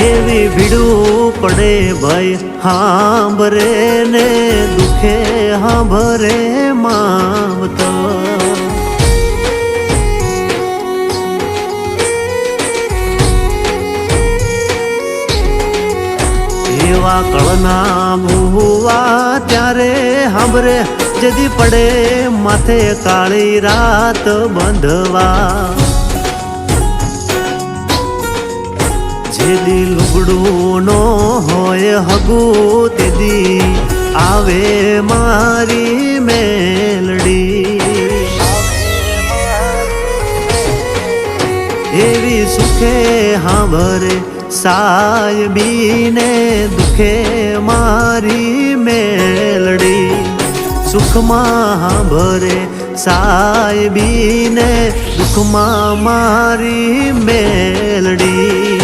એવી ભીડું પડે ભાઈ હાંભરે ને દુખે હાંભરે માવતો એવા કળના ભૂવા ત્યારે હાંભરે જદી પડે માથે કાળી રાત બંધવા જેદી લુગડું નો હોય હગું તેદી આવે મારી મેલડી એવી સુખે હાંભરે સાયબીને દુખે મારી મેલડી સુખમાં હાંભરે સાયબીને દુખમાં મારી મેલડી